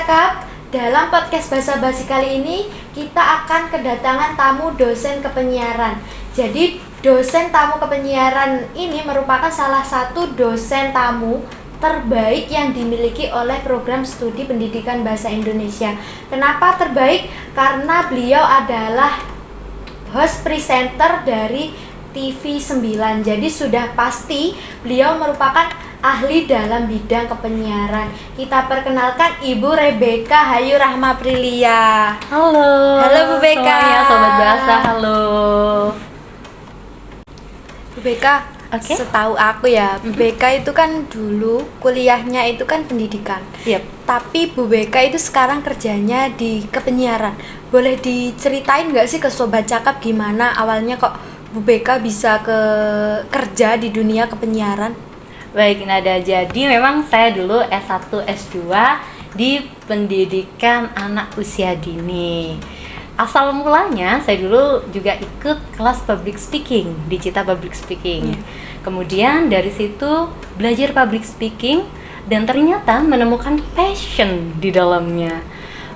Cakap, dalam podcast Basa Basi kali ini kita akan kedatangan tamu dosen kepenyiaran. Jadi dosen tamu kepenyiaran ini merupakan salah satu dosen tamu terbaik yang dimiliki oleh program studi pendidikan bahasa Indonesia. Kenapa terbaik? Karena beliau adalah host presenter dari TV 9. Jadi sudah pasti beliau merupakan ahli dalam bidang kepenyiaran. Kita perkenalkan Ibu Rebecca Hayu Rahma Prilia. Halo. Halo Bu Beka. Semuanya Sobat Bahasa, halo. Bu Beka, Oke. setahu aku ya, Bu Beka itu kan dulu kuliahnya itu kan pendidikan. Yep. Tapi Bu Beka itu sekarang kerjanya di kepenyiaran. Boleh diceritain nggak sih ke Sobat Cakap gimana awalnya kok Bu Beka bisa kerja di dunia kepenyiaran? Baik, Nada. Jadi memang saya dulu S1, S2 di pendidikan anak usia dini. Asal mulanya saya dulu juga ikut kelas public speaking di Cita Public Speaking. Kemudian dari situ belajar public speaking dan ternyata menemukan passion di dalamnya.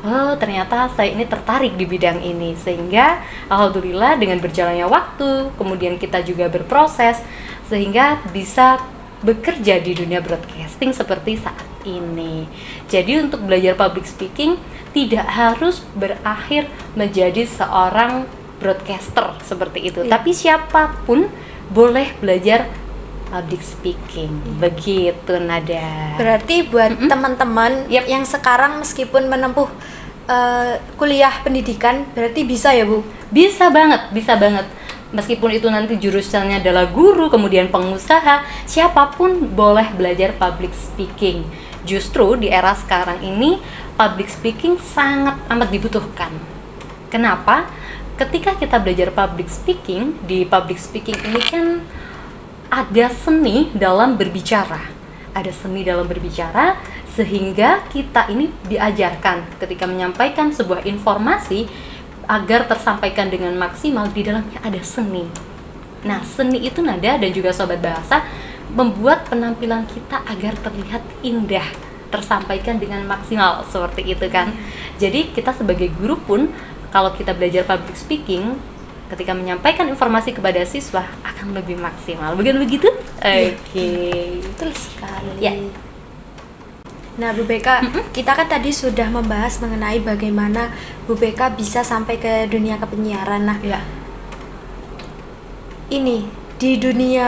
Oh, ternyata saya ini tertarik di bidang ini, sehingga alhamdulillah dengan berjalannya waktu, kemudian kita juga berproses sehingga bisa bekerja di dunia broadcasting seperti saat ini. Jadi untuk belajar public speaking tidak harus berakhir menjadi seorang broadcaster seperti itu, tapi siapapun boleh belajar public speaking. Begitu, Nada. Berarti buat teman-teman yang sekarang meskipun menempuh kuliah pendidikan, berarti bisa ya Bu? Bisa banget, bisa banget. Meskipun itu nanti jurusannya adalah guru, kemudian pengusaha, siapapun boleh belajar public speaking. Justru di era sekarang ini, public speaking sangat amat dibutuhkan. Kenapa? Ketika kita belajar public speaking, di public speaking ini kan ada seni dalam berbicara. Ada seni dalam berbicara, sehingga kita ini diajarkan ketika menyampaikan sebuah informasi agar tersampaikan dengan maksimal, di dalamnya ada seni. Nah, seni itu, Nada dan juga Sobat Bahasa, membuat penampilan kita agar terlihat indah, tersampaikan dengan maksimal, seperti itu kan. Jadi kita sebagai guru pun, kalau kita belajar public speaking, ketika menyampaikan informasi kepada siswa akan lebih maksimal. Bukan begitu? Oke. Betul sekali. Ya. Nah, Bu Beka, kita kan tadi sudah membahas mengenai bagaimana Bu Beka bisa sampai ke dunia kepenyiaran. Nah, Ya. ini di dunia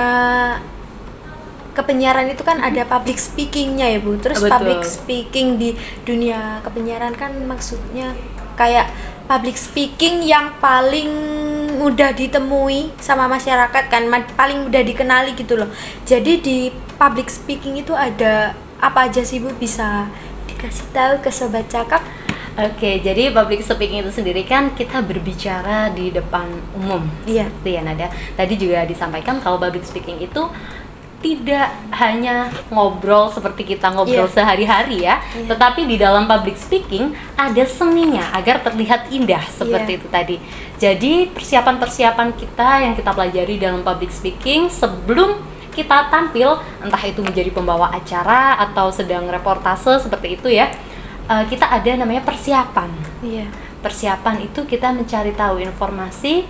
kepenyiaran itu kan ada public speakingnya ya Bu. Terus Betul. public speaking di dunia kepenyiaran kan maksudnya kayak public speaking yang paling mudah ditemui sama masyarakat kan, paling mudah dikenali gitu loh. Jadi di public speaking itu ada apa aja sih Bu, bisa dikasih tahu ke Sobat Cakap? Oke, jadi public speaking itu sendiri kan kita berbicara di depan umum. Iya. Seperti ya, Nada. Tadi juga disampaikan kalau public speaking itu tidak hanya ngobrol seperti kita ngobrol sehari-hari ya, tetapi di dalam public speaking ada seninya agar terlihat indah seperti itu tadi. Jadi persiapan-persiapan kita yang kita pelajari dalam public speaking sebelum kita tampil, entah itu menjadi pembawa acara atau sedang reportase seperti itu ya, kita ada namanya persiapan. Iya. Persiapan itu kita mencari tahu informasi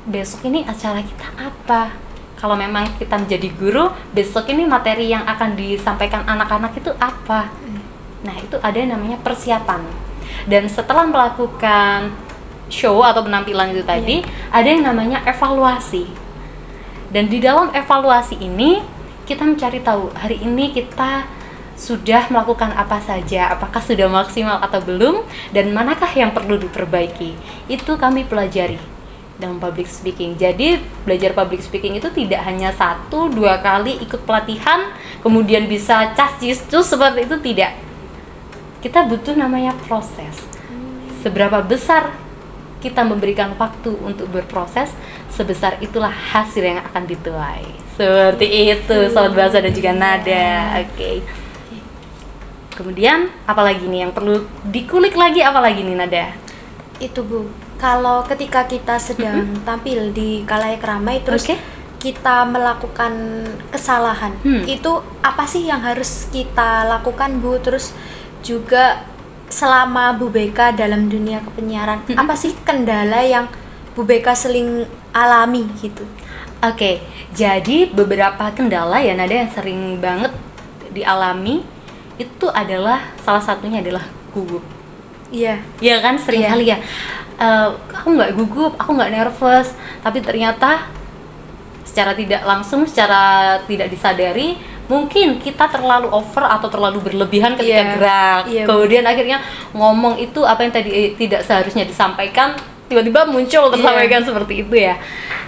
besok ini acara kita apa. Kalau memang kita menjadi guru, besok ini materi yang akan disampaikan anak-anak itu apa. Nah, itu ada namanya persiapan. Dan setelah melakukan show atau penampilan itu tadi, ada yang namanya evaluasi. Dan di dalam evaluasi ini, kita mencari tahu hari ini kita sudah melakukan apa saja, apakah sudah maksimal atau belum, dan manakah yang perlu diperbaiki. Itu kami pelajari dalam public speaking. Jadi belajar public speaking itu tidak hanya 1-2 kali ikut pelatihan kemudian bisa cas-cis-cus seperti itu, tidak. Kita butuh namanya proses. Seberapa besar kita memberikan waktu untuk berproses, sebesar itulah hasil yang akan dituai. Seperti itu, Sobat Bahasa dan juga Nada. Oke. Kemudian apalagi nih yang perlu dikulik lagi, apalagi nih, Nada? Itu Bu, kalau ketika kita sedang tampil di khalayak ramai terus kita melakukan kesalahan, itu apa sih yang harus kita lakukan Bu? Terus juga selama Bu Beka dalam dunia kepenyiaran, apa sih kendala yang Bu Beka sering alami gitu? Oke, jadi beberapa kendala ya Nada yang sering banget dialami itu adalah salah satunya adalah gugup. Iya. Iya kan, sering Iya. kali ya. Aku nggak gugup, aku nggak nervous, tapi ternyata secara tidak langsung, secara tidak disadari, mungkin kita terlalu over atau terlalu berlebihan ketika Iya. gerak. Iya, Kemudian akhirnya ngomong itu apa yang tadi tidak seharusnya disampaikan, tiba-tiba muncul tersampaikan seperti itu ya.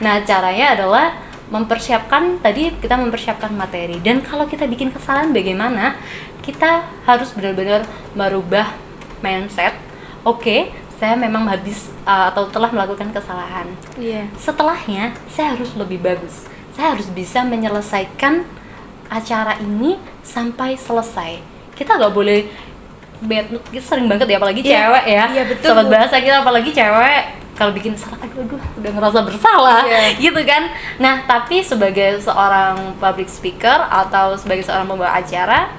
Nah, caranya adalah mempersiapkan, tadi kita mempersiapkan materi. Dan kalau kita bikin kesalahan bagaimana? Kita harus benar-benar merubah mindset. Oke, saya memang habis atau telah melakukan kesalahan. Iya. Setelahnya, saya harus lebih bagus. Saya harus bisa menyelesaikan acara ini sampai selesai. Kita nggak boleh bad mood, kita sering banget ya, apalagi Iya. cewek ya. Iya, betul, Sobat Bu. bahasa kita apalagi cewek, kalau bikin salah, aduh, udah ngerasa bersalah, Iya. gitu kan. Nah, tapi sebagai seorang public speaker atau sebagai seorang pembawa acara,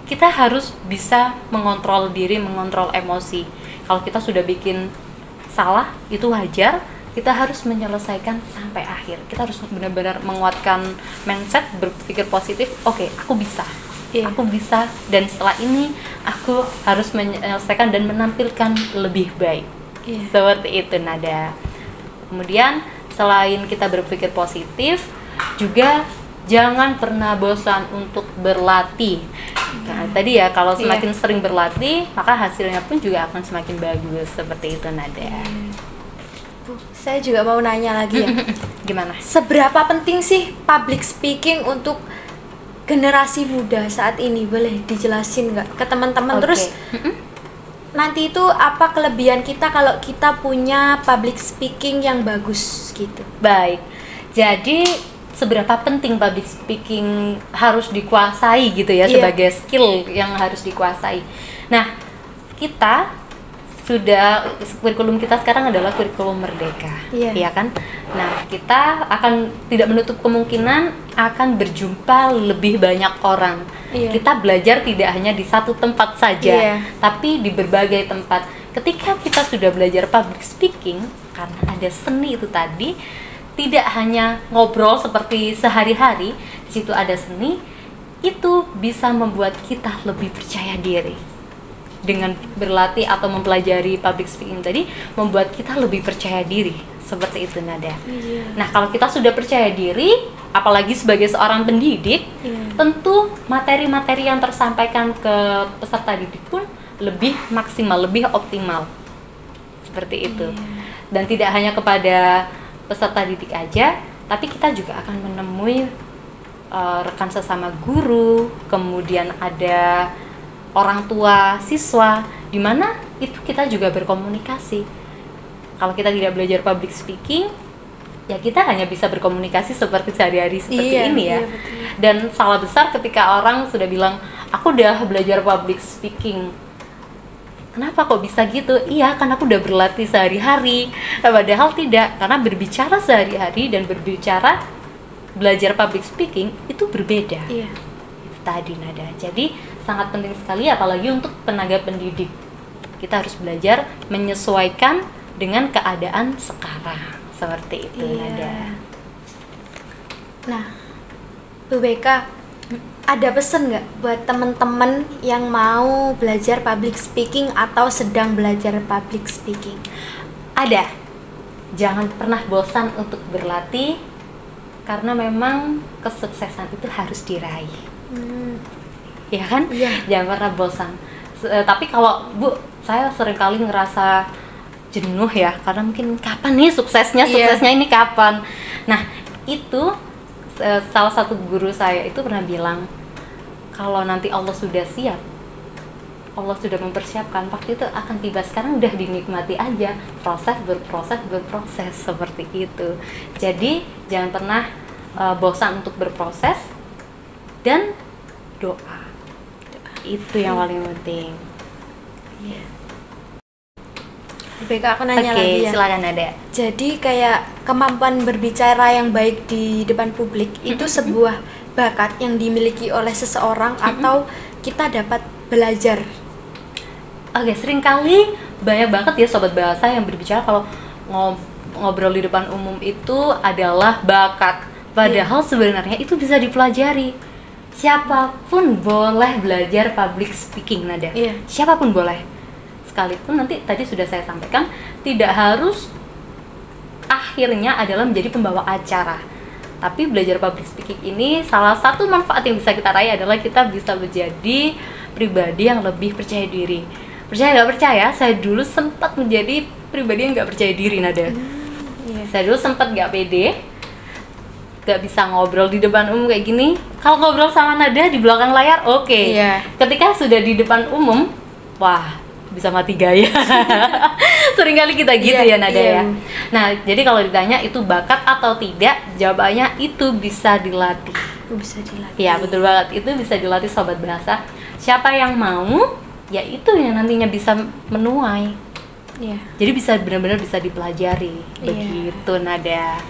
kita harus bisa mengontrol diri, mengontrol emosi. Kalau kita sudah bikin salah, itu wajar. Kita harus menyelesaikan sampai akhir. Kita harus benar-benar menguatkan mindset, berpikir positif. Oke, aku bisa. Iya. Aku bisa, dan setelah ini aku harus menyelesaikan dan menampilkan lebih baik. Iya. Seperti itu Nada. Kemudian selain kita berpikir positif, juga jangan pernah bosan untuk berlatih. Nah, tadi ya, kalau semakin sering berlatih, maka hasilnya pun juga akan semakin bagus. Seperti itu Nada. Bu, saya juga mau nanya lagi ya. Gimana? Seberapa penting sih public speaking untuk generasi muda saat ini? Boleh dijelasin nggak ke teman-teman? Oke. Terus nanti itu apa kelebihan kita kalau kita punya public speaking yang bagus gitu? Baik. Jadi seberapa penting public speaking harus dikuasai gitu ya, Iya. sebagai skill yang harus dikuasai. Nah, kita sudah, kurikulum kita sekarang adalah kurikulum merdeka, Iya. ya kan? Nah, kita akan tidak menutup kemungkinan akan berjumpa lebih banyak orang. Iya. Kita belajar tidak hanya di satu tempat saja, Iya. tapi di berbagai tempat. Ketika kita sudah belajar public speaking, karena ada seni itu tadi, tidak hanya ngobrol seperti sehari-hari, di situ ada seni, itu bisa membuat kita lebih percaya diri. Dengan berlatih atau mempelajari public speaking tadi, membuat kita lebih percaya diri. Seperti itu Nada. Iya. Nah, kalau kita sudah percaya diri, apalagi sebagai seorang pendidik, Iya. tentu materi-materi yang tersampaikan ke peserta didik pun lebih maksimal, lebih optimal. Seperti itu. Dan tidak hanya kepada peserta didik aja, tapi kita juga akan menemui rekan sesama guru, kemudian ada orang tua siswa, di mana itu kita juga berkomunikasi. Kalau kita tidak belajar public speaking, ya kita hanya bisa berkomunikasi seperti sehari-hari seperti Iya, ini ya. iya, betul. Dan salah besar ketika orang sudah bilang, aku udah belajar public speaking. Kenapa kok bisa gitu? Iya, karena aku udah berlatih sehari-hari. Padahal tidak, karena berbicara sehari-hari dan berbicara belajar public speaking itu berbeda. Iya. Itu tadi Nada. Jadi sangat penting sekali, apalagi untuk tenaga pendidik. Kita harus belajar menyesuaikan dengan keadaan sekarang. Seperti itu Nada. Nah, Bu Beka, ada pesan nggak buat teman-teman yang mau belajar public speaking atau sedang belajar public speaking? Ada. Jangan pernah bosan untuk berlatih, karena memang kesuksesan itu harus diraih. Ya kan? Iya. Jangan pernah bosan. Tapi kalau Bu, saya seringkali ngerasa jenuh ya, karena mungkin kapan nih suksesnya ini kapan. Nah, itu salah satu guru saya itu pernah bilang, kalau nanti Allah sudah siap, Allah sudah mempersiapkan, waktu itu akan tiba. Sekarang udah dinikmati aja, berproses seperti itu. Jadi jangan pernah bosan untuk berproses, dan doa itu yang paling penting. Beka, aku nanya lagi ya. Silakan Nada. Jadi kayak kemampuan berbicara yang baik di depan publik itu sebuah bakat yang dimiliki oleh seseorang atau kita dapat belajar. Oke, seringkali banyak banget ya sobat bahasa yang berbicara kalau ngobrol di depan umum itu adalah bakat. Padahal sebenarnya itu bisa dipelajari. Siapapun boleh belajar public speaking, Nada. Iya. Siapapun boleh. Sekalipun nanti tadi sudah saya sampaikan, tidak harus akhirnya adalah menjadi pembawa acara. Tapi belajar public speaking ini salah satu manfaat yang bisa kita raih adalah kita bisa menjadi pribadi yang lebih percaya diri. Percaya nggak percaya, saya dulu sempat menjadi pribadi yang nggak percaya diri, Nada. Iya. Saya dulu sempat nggak pede, nggak bisa ngobrol di depan umum kayak gini. Kalau ngobrol sama Nada di belakang layar, oke. Iya. Ketika sudah di depan umum, wah, bisa mati gaya. Seringkali kita gitu Iya, ya, Nada iya. ya. Nah, jadi kalau ditanya itu bakat atau tidak, jawabannya itu bisa dilatih. Bisa dilatih. Iya, betul banget. Itu bisa dilatih sobat bahasa. Siapa yang mau, ya itu yang nantinya bisa menuai. Iya. Jadi bisa benar-benar bisa dipelajari. Iya. Begitu, Nada.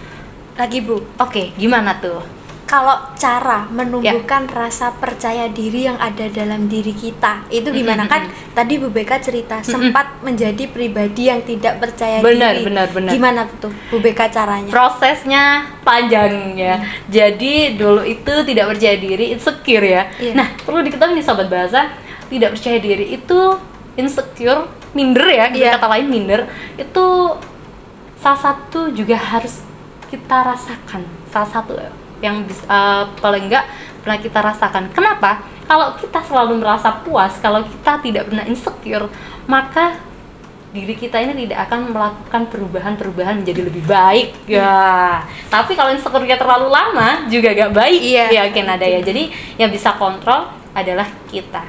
Lagi Bu, Oke, gimana tuh? kalau cara menumbuhkan rasa percaya diri yang ada dalam diri kita itu gimana? Kan tadi Bu Beka cerita sempat menjadi pribadi yang tidak percaya Benar, diri. benar. Gimana tuh Bu Beka caranya? Prosesnya panjang ya. Jadi dulu itu tidak percaya diri, insecure ya. Iya. Nah, perlu diketahui nih sobat bahasa, tidak percaya diri itu insecure, minder ya, Iya. kata lain minder, itu salah satu juga harus kita rasakan. Salah satu yang paling enggak pernah kita rasakan. Kenapa? Kalau kita selalu merasa puas, kalau kita tidak pernah insecure, maka diri kita ini tidak akan melakukan perubahan-perubahan menjadi lebih baik ya. Tapi kalau insecure-nya terlalu lama juga gak baik. Iya. Yakin ada ya. Jadi yang bisa kontrol adalah kita.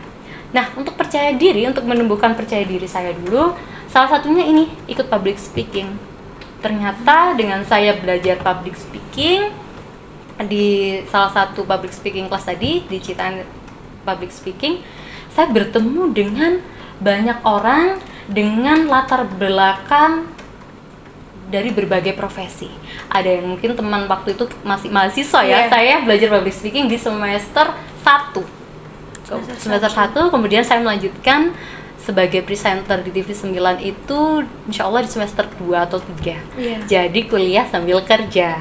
Nah, untuk percaya diri, untuk menumbuhkan percaya diri saya dulu, salah satunya ini ikut public speaking. Ternyata dengan saya belajar public speaking di salah satu public speaking kelas tadi di Citaan Public Speaking, saya bertemu dengan banyak orang dengan latar belakang dari berbagai profesi. Ada yang mungkin teman waktu itu masih mahasiswa ya. Iya. Saya belajar public speaking di semester 1. Semester 1, kemudian saya melanjutkan sebagai presenter di TV 9 itu insya Allah di semester 2 atau 3. Iya. Jadi kuliah sambil kerja.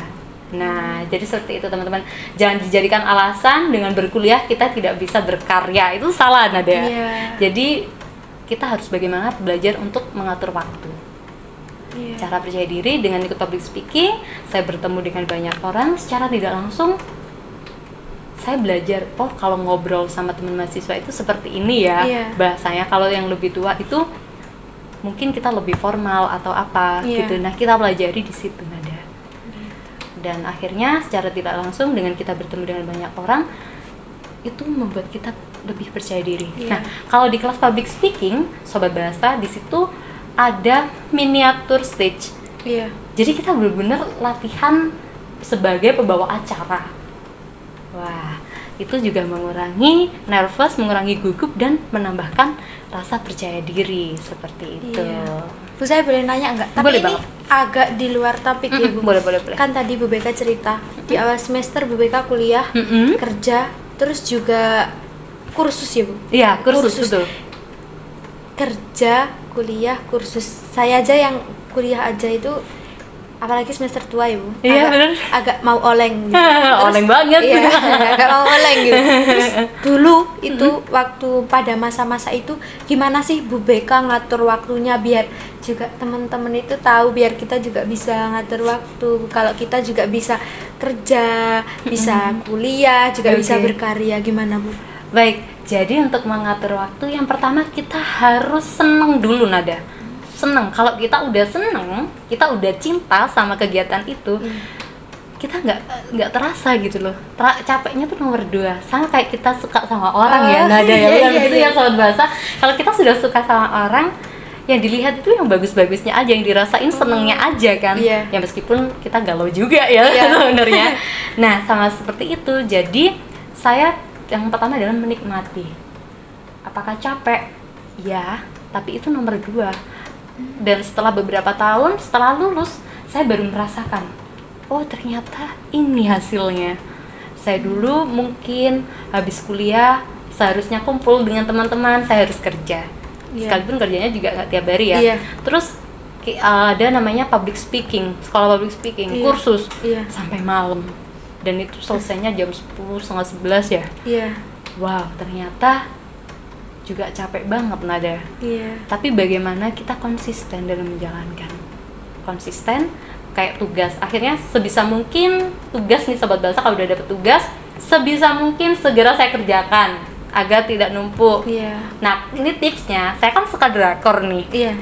Nah, jadi seperti itu teman-teman. Jangan dijadikan alasan dengan berkuliah kita tidak bisa berkarya. Itu salah, Nada. Iya. Jadi kita harus bagaimana belajar untuk mengatur waktu. Iya. Cara percaya diri dengan ikut public speaking, saya bertemu dengan banyak orang secara tidak langsung. Saya belajar, oh kalau ngobrol sama teman mahasiswa itu seperti ini ya. Iya. Bahasanya kalau yang lebih tua itu mungkin kita lebih formal atau apa Iya. gitu. Nah, kita pelajari di situ, Nada. Dan akhirnya secara tidak langsung dengan kita bertemu dengan banyak orang itu membuat kita lebih percaya diri. Iya. Nah, kalau di kelas public speaking, sobat bahasa di situ ada miniatur stage. Iya. Jadi kita benar-benar latihan sebagai pembawa acara. Wah, itu juga mengurangi nervous, mengurangi gugup dan menambahkan rasa percaya diri seperti itu. Iya. Bu, saya boleh nanya enggak? Tapi Boleh ini banget. agak di luar topik ya, Bu. Boleh. Kan tadi Bu Beka cerita di awal semester Bu Beka kuliah, Mm-mm. kerja, terus juga kursus ya, Bu. Iya, kursus Kursus. betul. Kerja, kuliah, kursus. Saya aja yang kuliah aja itu apalagi semester tua ya, Bu. Iya, agak, bener. agak mau oleng gitu. Oleng banget. Iya, agak mau oleng gitu. Terus dulu itu waktu pada masa-masa itu gimana sih Bu Beka ngatur waktunya biar juga teman-teman itu tahu, biar kita juga bisa ngatur waktu. Kalau kita juga bisa kerja, bisa kuliah, juga bisa Oke. berkarya, gimana Bu? Baik, jadi untuk mengatur waktu yang pertama kita harus seneng dulu, Nada. Seneng. Kalau kita udah seneng, kita udah cinta sama kegiatan itu, kita nggak terasa gitu loh. Capeknya tuh nomor 2. Sama kayak kita suka sama orang ya, Nada ya. iya, Bukan iya, gitu iya. ya sobat bahasa. Kalau kita sudah suka sama orang, yang dilihat itu yang bagus-bagusnya aja, yang dirasain senengnya aja kan. Iya. Ya meskipun kita galau juga ya Iya. sebenarnya. Nah, sama seperti itu. Jadi saya yang pertama adalah menikmati. Apakah capek? Ya, tapi itu nomor 2. Dan setelah beberapa tahun, setelah lulus, saya baru merasakan, oh ternyata ini hasilnya. Saya dulu mungkin habis kuliah, seharusnya kumpul dengan teman-teman, saya harus kerja. Iya. sekalipun kerjanya juga nggak tiap hari ya. Iya. Terus ada namanya public speaking, sekolah public speaking, Iya. kursus Iya. sampai malam, dan itu selesainya jam 10, setengah 11 ya. Iya. Wow, ternyata juga capek banget Nada. Iya. Tapi bagaimana kita konsisten dalam menjalankan? Konsisten kayak tugas. Akhirnya sebisa mungkin tugas nih Sobat Bahasa, kalau udah dapet tugas, sebisa mungkin segera saya kerjakan agar tidak numpuk. Iya. Nah, ini tipsnya. Saya kan suka drakor nih. Iya.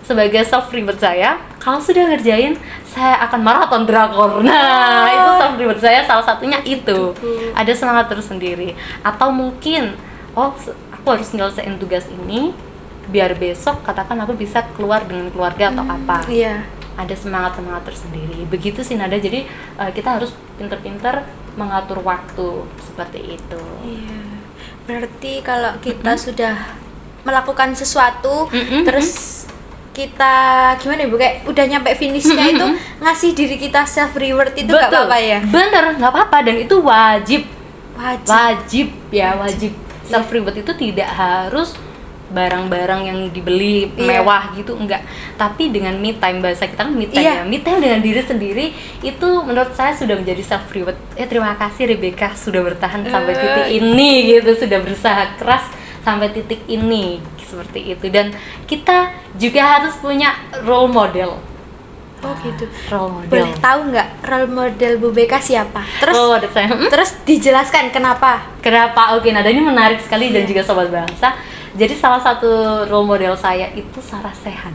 Sebagai self reward saya, kalau sudah ngerjain, saya akan maraton drakor. Nah, itu self reward saya, salah satunya itu. Ada semangat tersendiri. Atau mungkin, aku harus nyelesain tugas ini biar besok katakan aku bisa keluar dengan keluarga atau apa. Iya. Ada semangat tersendiri. Begitu sih Nada. Jadi kita harus pinter-pinter mengatur waktu seperti itu. Iya. Berarti kalau kita sudah melakukan sesuatu, terus kita gimana ya Bu, kayak udah nyampe finishnya itu ngasih diri kita self reward itu nggak apa-apa ya? Bener, nggak apa-apa, dan itu wajib. Wajib. Wajib. Self reward itu tidak harus barang-barang yang dibeli Iya. mewah gitu, enggak. Tapi dengan me time, bahasa kita kan me time Iya. ya. Me time dengan diri sendiri itu menurut saya sudah menjadi self reward. Terima kasih Rebecca sudah bertahan sampai titik ini gitu, sudah berusaha keras sampai titik ini seperti itu. Dan kita juga harus punya role model. Oh gitu. Role model. Boleh tahu nggak role model Bu Beka siapa? Terus Role model saya. terus dijelaskan kenapa? Kenapa? Oke, Nada, ini menarik sekali dan juga Sobat Bangsa. Jadi salah satu role model saya itu Sarah Sechan.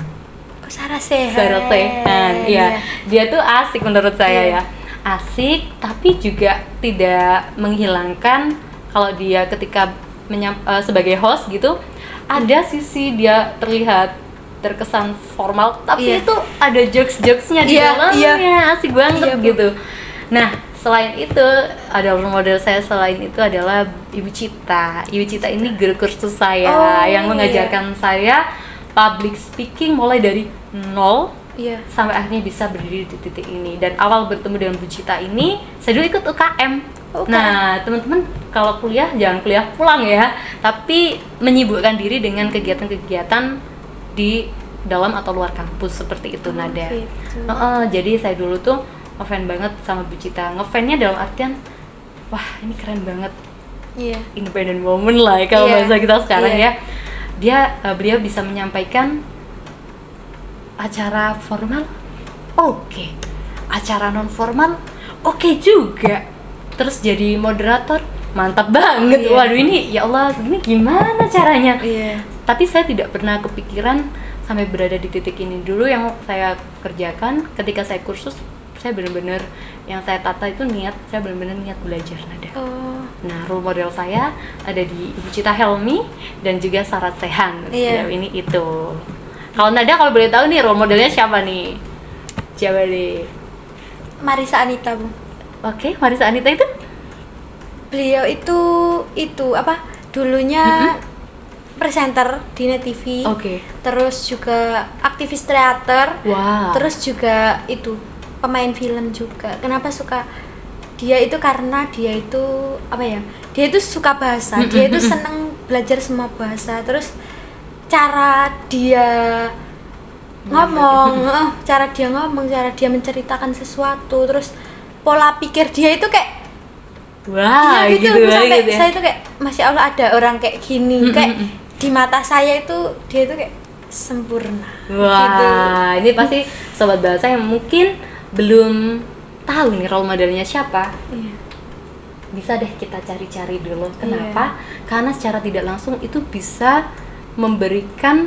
Oh, Sarah Sechan. Sarah Sechan, iya. Dia tuh asik menurut saya Iya. ya. Asik, tapi juga tidak menghilangkan kalau dia ketika sebagai host gitu, ada sisi dia terlihat terkesan formal, tapi Iya. itu ada jokes-jokesnya di Iya, dalamnya, iya. asik banget Iya, Bu. gitu. Nah, selain itu, ada role model saya selain itu adalah Ibu Cita. Ibu Cita ini guru kursus saya yang mengajarkan saya public speaking mulai dari nol Iya. sampai akhirnya bisa berdiri di titik ini. Dan awal bertemu dengan Bu Cita ini, saya dulu ikut UKM. UKM. Nah, teman-teman kalau kuliah jangan kuliah pulang ya, tapi menyibukkan diri dengan kegiatan-kegiatan di dalam atau luar kampus seperti itu Nada. Gitu. Jadi saya dulu tuh ngefan banget sama Bu Cita. Ngefannya dalam artian, wah ini keren banget, Iya. independent woman lah ya, kalau Iya. bahasa kita sekarang Iya. ya. Beliau bisa menyampaikan acara formal, oke. Acara non formal, oke juga. Terus jadi moderator, mantap banget. Iya. Waduh, ini ya Allah, ini gimana caranya? Iya. Tapi saya tidak pernah kepikiran sampai berada di titik ini. Dulu yang saya kerjakan ketika saya kursus, saya benar-benar yang saya tata itu niat, saya benar-benar niat belajar Nada. Oh. Nah, role model saya ada di Ibu Cita Helmi dan juga Sarah Sechan. Iya. Sejauh ini itu. Kalau Nada, kalau boleh tahu nih role modelnya siapa nih? Coba deh. Marisa Anita Bu. Oke, Marisa Anita itu? Beliau itu apa? Dulunya presenter di Net TV. Oke. Terus juga aktivis teater. Wow. Terus juga itu pemain film juga. Kenapa suka dia itu? Karena dia itu apa ya? Dia itu suka bahasa. Dia itu senang belajar semua bahasa. Terus cara dia ngomong, cara dia menceritakan sesuatu, terus pola pikir dia itu kayak Wah, ya gitu sampai banget ya. saya itu kayak Masya Allah ada orang kayak gini, kayak di mata saya itu dia itu kayak sempurna. Wah, Gitu. ini pasti Sobat Bahasa yang mungkin belum tahu nih role modelnya siapa. Iya. Bisa deh kita cari-cari dulu. Kenapa? Karena secara tidak langsung itu bisa memberikan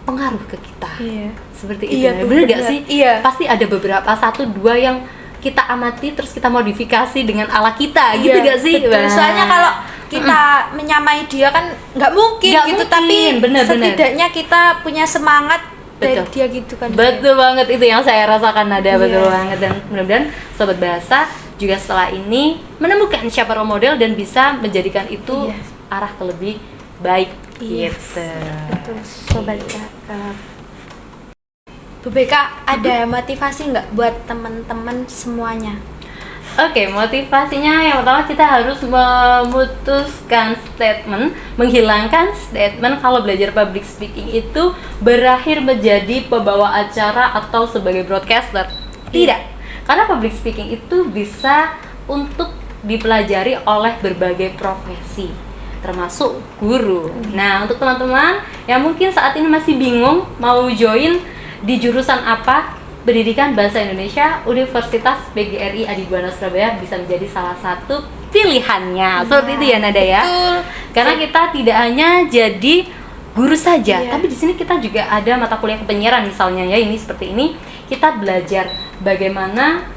pengaruh ke kita. Iya. Seperti itu. Iya, ya. Bener gak bener. sih? Iya. Pasti ada beberapa satu dua yang kita amati terus kita modifikasi dengan ala kita, gitu gak sih? Betul. Wah. Soalnya kalau kita menyamai dia kan nggak mungkin Nggak gitu, mungkin, tapi bener. setidaknya kita punya semangat dari Betul. dia gitu kan. Betul banget, itu yang saya rasakan Nada. Iya. Betul banget. Dan mudah-mudahan Sobat Bahasa juga setelah ini menemukan siapa role model dan bisa menjadikan itu Iya. arah ke lebih baik. Iya. Gitu. Betul, Sobat Kakak. Bu Beka, ada motivasi nggak buat teman-teman semuanya? Oke, motivasinya yang pertama kita harus memutuskan statement, menghilangkan statement kalau belajar public speaking itu berakhir menjadi pembawa acara atau sebagai broadcaster. Tidak, karena public speaking itu bisa untuk dipelajari oleh berbagai profesi, termasuk guru. Nah, untuk teman-teman yang mungkin saat ini masih bingung mau join di jurusan apa, Pendidikan Bahasa Indonesia Universitas PGRI Adibuana Surabaya bisa menjadi salah satu pilihannya. Seperti itu ya Nada ya. Betul. Karena kita tidak hanya jadi guru saja, Iya. tapi di sini kita juga ada mata kuliah kepenyiaran misalnya ya, ini seperti ini. Kita belajar bagaimana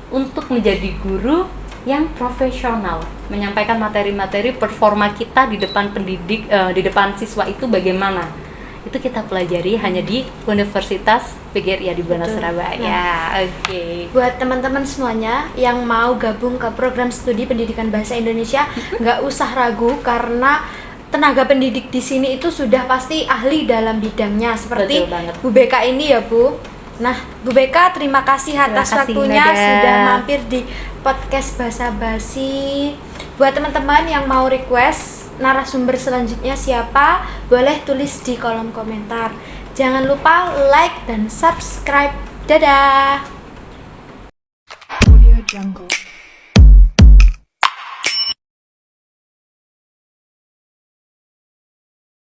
untuk menjadi guru yang profesional, menyampaikan materi-materi performa kita di depan pendidik, di depan siswa itu bagaimana. Itu kita pelajari hanya di Universitas PGRI Adibuana Betul. Surabaya. Oke. Buat teman-teman semuanya yang mau gabung ke program studi pendidikan bahasa Indonesia, nggak usah ragu karena tenaga pendidik di sini itu sudah pasti ahli dalam bidangnya, seperti Betul banget. Bu Beka ini ya Bu. Nah, Bu Beka terima kasih atas Terima kasih, waktunya Nada. sudah mampir di podcast Basa Basi. Buat teman-teman yang mau request narasumber selanjutnya siapa, boleh tulis di kolom komentar. Jangan lupa like dan subscribe. Dadah. Audio Jungle.